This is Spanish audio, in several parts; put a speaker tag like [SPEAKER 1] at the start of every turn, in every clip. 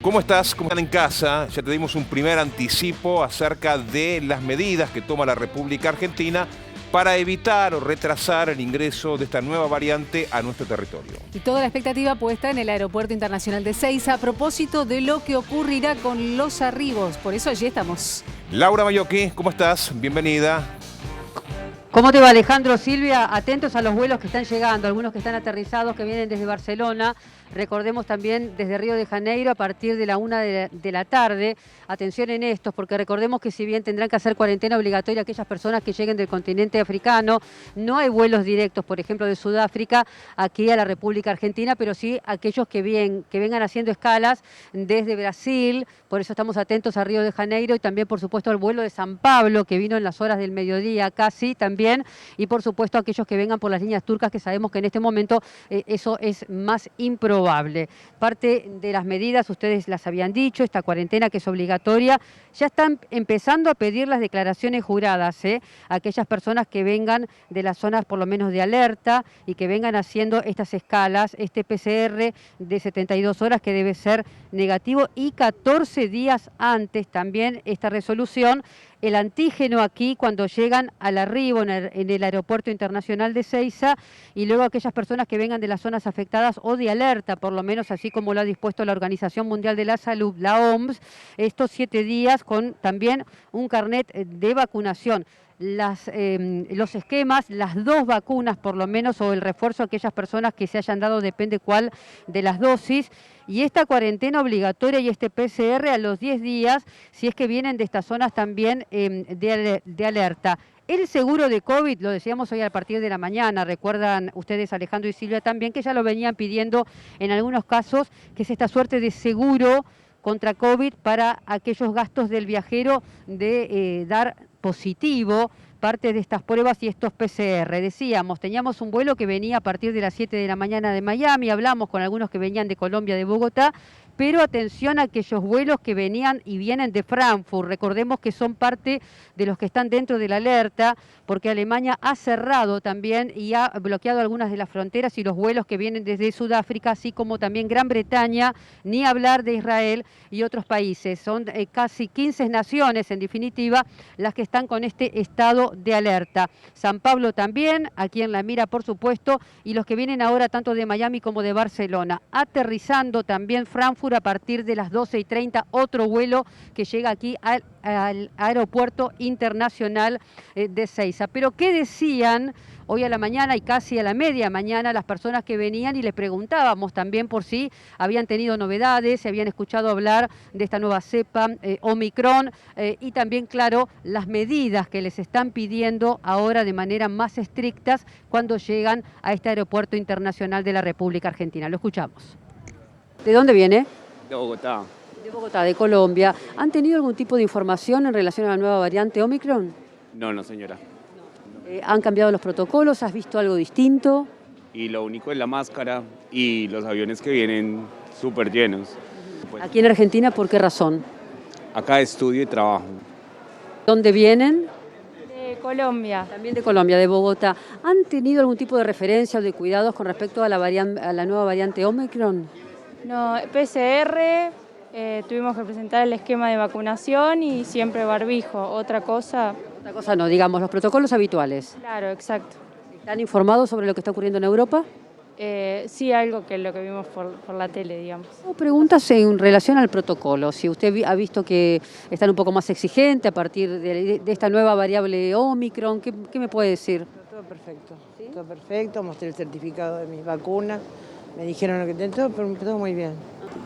[SPEAKER 1] ¿Cómo estás? ¿Cómo están en casa? Ya te dimos un primer anticipo acerca de las medidas que toma la República Argentina para evitar o retrasar el ingreso de esta nueva variante a nuestro territorio.
[SPEAKER 2] Y toda la expectativa puesta en el Aeropuerto Internacional de Ezeiza a propósito de lo que ocurrirá con los arribos. Por eso allí estamos.
[SPEAKER 1] Laura Mayoki, ¿cómo estás? Bienvenida.
[SPEAKER 3] ¿Cómo te va, Alejandro? Silvia, atentos a los vuelos que están llegando, algunos que están aterrizados, que vienen desde Barcelona. Recordemos también desde Río de Janeiro a partir de la 1 de la tarde. Atención en estos, porque recordemos que si bien tendrán que hacer cuarentena obligatoria aquellas personas que lleguen del continente africano, no hay vuelos directos, por ejemplo, de Sudáfrica aquí a la República Argentina, pero sí aquellos que vengan haciendo escalas desde Brasil. Por eso estamos atentos a Río de Janeiro y también, por supuesto, al vuelo de San Pablo, que vino en las horas del mediodía casi también, y por supuesto aquellos que vengan por las líneas turcas, que sabemos que en este momento eso es más improbable. Parte de las medidas, ustedes las habían dicho, esta cuarentena que es obligatoria, ya están empezando a pedir las declaraciones juradas, aquellas personas que vengan de las zonas por lo menos de alerta y que vengan haciendo estas escalas, este PCR de 72 horas que debe ser negativo y 14 días antes también esta resolución. El antígeno aquí cuando llegan al arribo en el Aeropuerto Internacional de Ezeiza, y luego aquellas personas que vengan de las zonas afectadas o de alerta, por lo menos así como lo ha dispuesto la Organización Mundial de la Salud, la OMS, estos 7 días con también un carnet de vacunación. Los esquemas, las 2 vacunas por lo menos, o el refuerzo a aquellas personas que se hayan dado, depende cuál de las dosis, y esta cuarentena obligatoria y este PCR a los 10 días, si es que vienen de estas zonas también de alerta. El seguro de COVID, lo decíamos hoy a partir de la mañana, recuerdan ustedes, Alejandro y Silvia también, que ya lo venían pidiendo en algunos casos, que es esta suerte de seguro contra COVID para aquellos gastos del viajero de dar positivo parte de estas pruebas y estos PCR. Decíamos, teníamos un vuelo que venía a partir de las 7 de la mañana de Miami, hablamos con algunos que venían de Colombia, de Bogotá, pero atención a aquellos vuelos que venían y vienen de Frankfurt. Recordemos que son parte de los que están dentro de la alerta, porque Alemania ha cerrado también y ha bloqueado algunas de las fronteras, y los vuelos que vienen desde Sudáfrica, así como también Gran Bretaña, ni hablar de Israel y otros países. Son casi 15 naciones, en definitiva, las que están con este estado de alerta. San Pablo también, aquí en la mira, por supuesto, y los que vienen ahora tanto de Miami como de Barcelona. Aterrizando también Frankfurt a partir de las 12:30, otro vuelo que llega aquí al Aeropuerto Internacional de Ezeiza. Pero ¿qué decían hoy a la mañana y casi a la media mañana las personas que venían? Y les preguntábamos también por si habían tenido novedades, si habían escuchado hablar de esta nueva cepa Omicron, y también, claro, las medidas que les están pidiendo ahora de manera más estrictas cuando llegan a este Aeropuerto Internacional de la República Argentina. Lo escuchamos. ¿De dónde viene?
[SPEAKER 4] De Bogotá.
[SPEAKER 3] De Bogotá, de Colombia. ¿Han tenido algún tipo de información en relación a la nueva variante Omicron?
[SPEAKER 4] No, señora.
[SPEAKER 3] ¿Han cambiado los protocolos? ¿Has visto algo distinto?
[SPEAKER 4] Y lo único es la máscara y los aviones que vienen súper llenos. Pues,
[SPEAKER 3] Aquí en Argentina, ¿por qué razón?
[SPEAKER 4] acá estudio y trabajo.
[SPEAKER 3] ¿Dónde vienen?
[SPEAKER 5] De Colombia.
[SPEAKER 3] También de Colombia, de Bogotá. ¿Han tenido algún tipo de referencia o de cuidados con respecto a la nueva variante Omicron?
[SPEAKER 5] No, PCR, tuvimos que presentar el esquema de vacunación y siempre barbijo. Otra cosa,
[SPEAKER 3] Otra cosa no, digamos, los protocolos habituales.
[SPEAKER 5] claro, exacto.
[SPEAKER 3] ¿Están informados sobre lo que está ocurriendo en Europa?
[SPEAKER 5] Sí, algo que lo que vimos por la tele, digamos.
[SPEAKER 3] Tengo preguntas en relación al protocolo. Si usted ha visto que están un poco más exigentes a partir de esta nueva variable Omicron, ¿qué me puede decir?
[SPEAKER 6] Todo perfecto, ¿sí? Todo perfecto, mostré el certificado de mis vacunas, me dijeron lo que tenía, todo muy bien.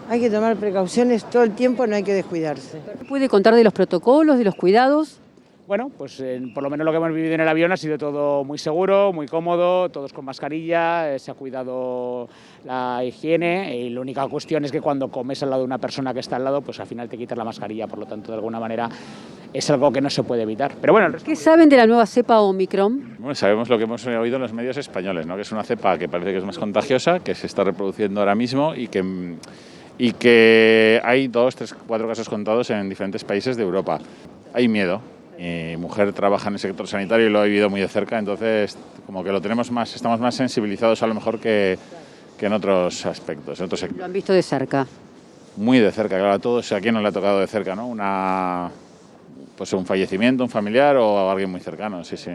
[SPEAKER 6] Hay que tomar precauciones todo el tiempo, no hay que descuidarse.
[SPEAKER 3] ¿Puede contar de los protocolos, de los cuidados?
[SPEAKER 7] Bueno, pues por lo menos lo que hemos vivido en el avión ha sido todo muy seguro, muy cómodo, todos con mascarilla, se ha cuidado la higiene, y la única cuestión es que cuando comes al lado de una persona que está al lado, pues al final te quitas la mascarilla, por lo tanto, de alguna manera es algo que no se puede evitar. Pero bueno,
[SPEAKER 3] ¿Qué saben de la nueva cepa Omicron?
[SPEAKER 8] Bueno, sabemos lo que hemos oído en los medios españoles, ¿no? Que es una cepa que parece que es más contagiosa, que se está reproduciendo ahora mismo y que hay 2, 3, 4 casos contados en diferentes países de Europa. Hay miedo. Mi mujer trabaja en el sector sanitario y lo ha vivido muy de cerca, entonces como que lo tenemos más, estamos más sensibilizados a lo mejor que en otros aspectos, en otros sectores.
[SPEAKER 3] Lo han visto de cerca.
[SPEAKER 8] muy de cerca. Claro, a todos, ¿a quién no le ha tocado de cerca, ¿no? Pues un fallecimiento, un familiar o alguien muy cercano, sí, sí.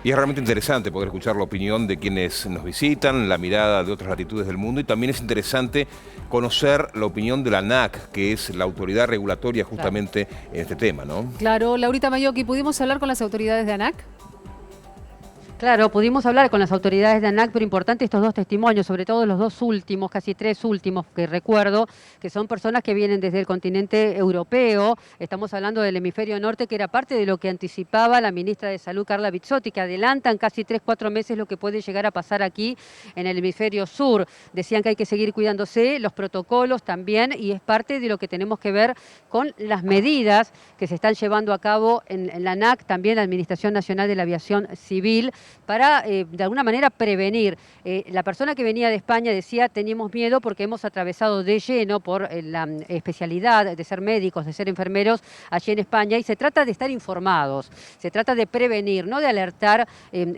[SPEAKER 1] Y es realmente interesante poder escuchar la opinión de quienes nos visitan, la mirada de otras latitudes del mundo, y también es interesante conocer la opinión de la ANAC, que es la autoridad regulatoria justamente en este tema, ¿no?
[SPEAKER 2] Claro, Laurita Mayocchi, ¿pudimos hablar con las autoridades de ANAC?
[SPEAKER 3] Claro, pudimos hablar con las autoridades de ANAC, pero importante estos dos testimonios, sobre todo los dos últimos, casi tres últimos que recuerdo, que son personas que vienen desde el continente europeo. Estamos hablando del hemisferio norte, que era parte de lo que anticipaba la ministra de Salud, Carla Bisotti, que adelantan casi 3-4 meses lo que puede llegar a pasar aquí en el hemisferio sur. Decían que hay que seguir cuidándose, los protocolos también, y es parte de lo que tenemos que ver con las medidas que se están llevando a cabo en la ANAC, también la Administración Nacional de la Aviación Civil, para de alguna manera prevenir. La persona que venía de España decía, teníamos miedo porque hemos atravesado de lleno por la especialidad de ser médicos, de ser enfermeros allí en España, y se trata de estar informados, se trata de prevenir, no de alertar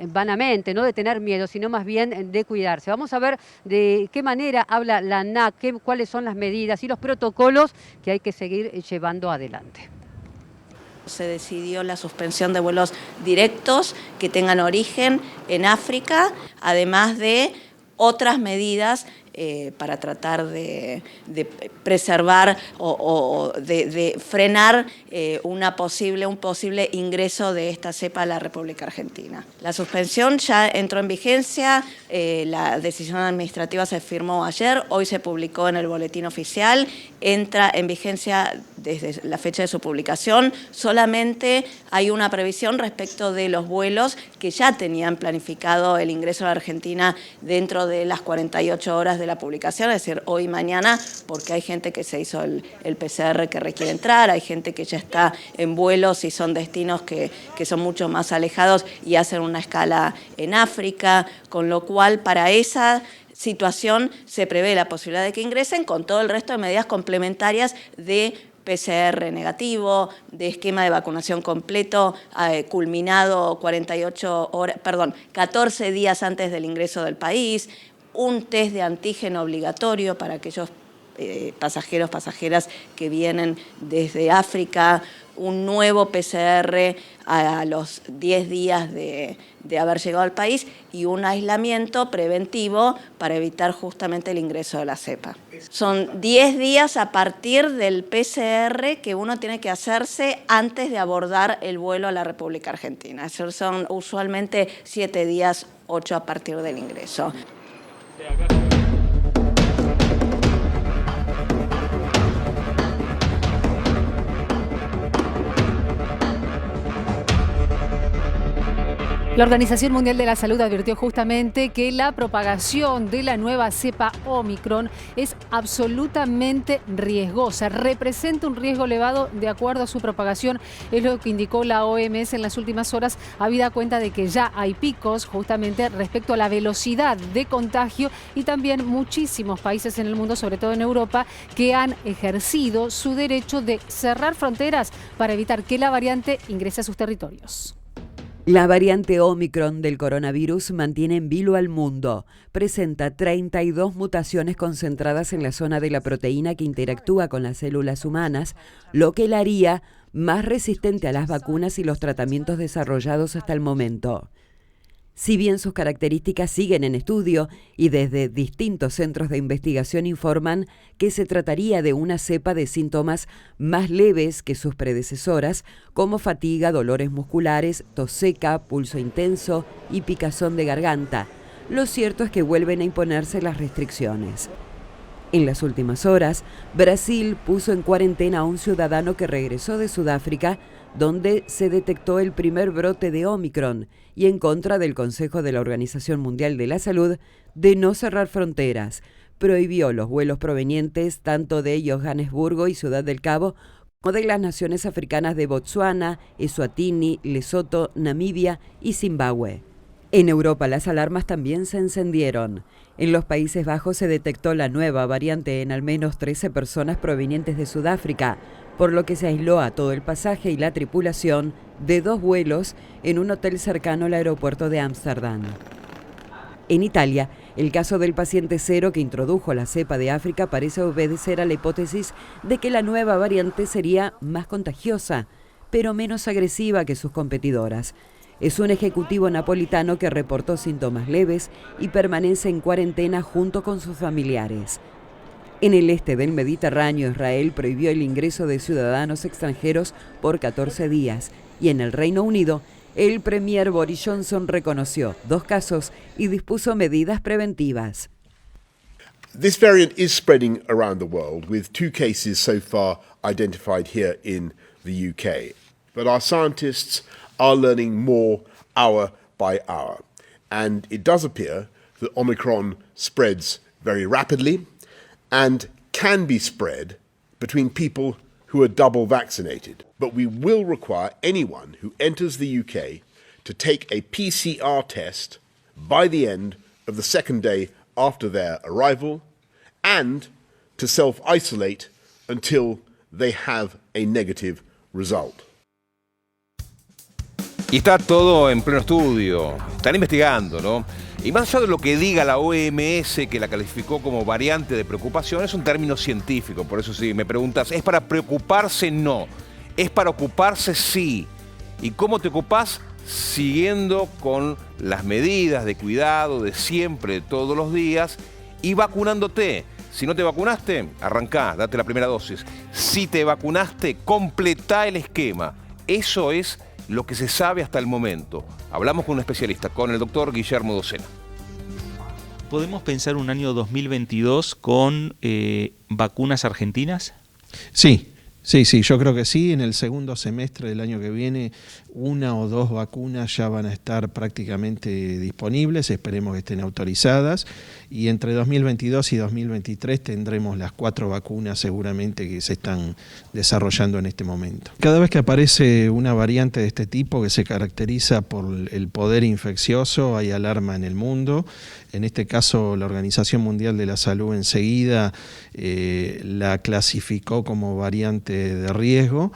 [SPEAKER 3] vanamente, no de tener miedo, sino más bien de cuidarse. Vamos a ver de qué manera habla la ANAC, cuáles son las medidas y los protocolos que hay que seguir llevando adelante.
[SPEAKER 9] Se decidió la suspensión de vuelos directos que tengan origen en África, además de otras medidas para tratar de preservar o de frenar un posible ingreso de esta cepa a la República Argentina. La suspensión ya entró en vigencia, la decisión administrativa se firmó ayer, hoy se publicó en el boletín oficial, entra en vigencia desde la fecha de su publicación. Solamente hay una previsión respecto de los vuelos que ya tenían planificado el ingreso a la Argentina dentro de las 48 horas de la publicación, es decir, hoy y mañana, porque hay gente que se hizo el PCR que requiere entrar, hay gente que ya está en vuelos y son destinos que son mucho más alejados y hacen una escala en África, con lo cual para esa situación se prevé la posibilidad de que ingresen con todo el resto de medidas complementarias de PCR negativo, de esquema de vacunación completo, culminado 14 días antes del ingreso del país, un test de antígeno obligatorio para aquellos pasajeras que vienen desde África, un nuevo PCR a los 10 días de haber llegado al país y un aislamiento preventivo para evitar justamente el ingreso de la cepa. Son 10 días a partir del PCR que uno tiene que hacerse antes de abordar el vuelo a la República Argentina. Esos son usualmente 7 días, 8 a partir del ingreso.
[SPEAKER 2] La Organización Mundial de la Salud advirtió justamente que la propagación de la nueva cepa Omicron es absolutamente riesgosa, representa un riesgo elevado de acuerdo a su propagación, es lo que indicó la OMS en las últimas horas, habida cuenta de que ya hay picos justamente respecto a la velocidad de contagio y también muchísimos países en el mundo, sobre todo en Europa, que han ejercido su derecho de cerrar fronteras para evitar que la variante ingrese a sus territorios.
[SPEAKER 10] La variante Omicron del coronavirus mantiene en vilo al mundo. Presenta 32 mutaciones concentradas en la zona de la proteína que interactúa con las células humanas, lo que la haría más resistente a las vacunas y los tratamientos desarrollados hasta el momento. Si bien sus características siguen en estudio y desde distintos centros de investigación informan que se trataría de una cepa de síntomas más leves que sus predecesoras, como fatiga, dolores musculares, tos seca, pulso intenso y picazón de garganta, lo cierto es que vuelven a imponerse las restricciones. En las últimas horas, Brasil puso en cuarentena a un ciudadano que regresó de Sudáfrica, donde se detectó el primer brote de Omicron, y en contra del Consejo de la Organización Mundial de la Salud de no cerrar fronteras, prohibió los vuelos provenientes tanto de Johannesburgo y Ciudad del Cabo como de las naciones africanas de Botsuana, Eswatini, Lesoto, Namibia y Zimbabue. En Europa las alarmas también se encendieron. En los Países Bajos se detectó la nueva variante en al menos 13 personas provenientes de Sudáfrica, por lo que se aisló a todo el pasaje y la tripulación de 2 vuelos en un hotel cercano al aeropuerto de Ámsterdam. En Italia, El caso del paciente cero que introdujo la cepa de África parece obedecer a la hipótesis de que la nueva variante sería más contagiosa, pero menos agresiva que sus competidoras. Es un ejecutivo napolitano que reportó síntomas leves y permanece en cuarentena junto con sus familiares. En el este del Mediterráneo, Israel prohibió el ingreso de ciudadanos extranjeros por 14 días y en el Reino Unido, el premier Boris Johnson reconoció 2 casos y dispuso medidas preventivas.
[SPEAKER 11] This variant is spreading around the world, with 2 cases so far identified here in the UK. But our scientists are learning more hour by hour. And it does appear that Omicron spreads very rapidly and can be spread between people who are double vaccinated. But we will require anyone who enters the UK to take a PCR test by the end of the 2nd day after their arrival and to self-isolate until they have a negative result.
[SPEAKER 1] Y está todo en pleno estudio, están investigando, ¿no? Y más allá de lo que diga la OMS, que la calificó como variante de preocupación, es un término científico. Por eso si me preguntas, ¿es para preocuparse? No. ¿Es para ocuparse? Sí. ¿Y cómo te ocupás? Siguiendo con las medidas de cuidado de siempre, de todos los días, y vacunándote. Si no te vacunaste, arrancá, date la primera dosis. Si te vacunaste, completá el esquema. Eso es lo que se sabe hasta el momento. Hablamos con un especialista, con el doctor Guillermo Docena.
[SPEAKER 12] ¿Podemos pensar un año 2022 con vacunas argentinas?
[SPEAKER 13] Sí, yo creo que sí. En el segundo semestre del año que viene, 1 o 2 vacunas ya van a estar prácticamente disponibles, esperemos que estén autorizadas, y entre 2022 y 2023 tendremos las 4 vacunas seguramente que se están desarrollando en este momento. Cada vez que aparece una variante de este tipo que se caracteriza por el poder infeccioso, hay alarma en el mundo. En este caso, la Organización Mundial de la Salud enseguida la clasificó como variante de riesgo.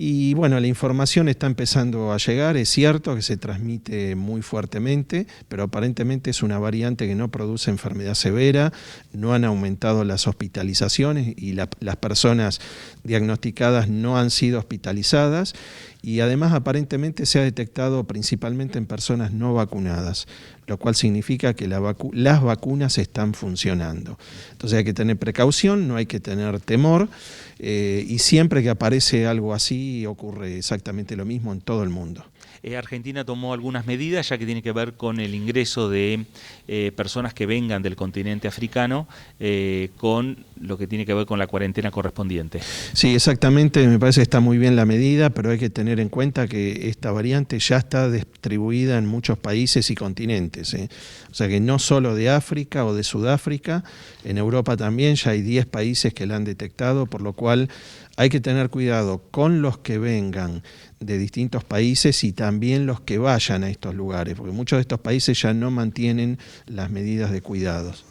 [SPEAKER 13] Y bueno, la información está empezando a llegar, es cierto que se transmite muy fuertemente, pero aparentemente es una variante que no produce enfermedad severa, no han aumentado las hospitalizaciones y las personas diagnosticadas no han sido hospitalizadas, y además aparentemente se ha detectado principalmente en personas no vacunadas, lo cual significa que las vacunas están funcionando. Entonces hay que tener precaución, no hay que tener temor, y siempre que aparece algo así ocurre exactamente lo mismo en todo el mundo.
[SPEAKER 12] Argentina tomó algunas medidas ya que tiene que ver con el ingreso de personas que vengan del continente africano con lo que tiene que ver con la cuarentena correspondiente.
[SPEAKER 13] Sí, exactamente, me parece que está muy bien la medida, pero hay que tener en cuenta que esta variante ya está distribuida en muchos países y continentes. O sea que no solo de África o de Sudáfrica, en Europa también ya hay 10 países que la han detectado, por lo cual hay que tener cuidado con los que vengan de distintos países y también los que vayan a estos lugares, porque muchos de estos países ya no mantienen las medidas de cuidados.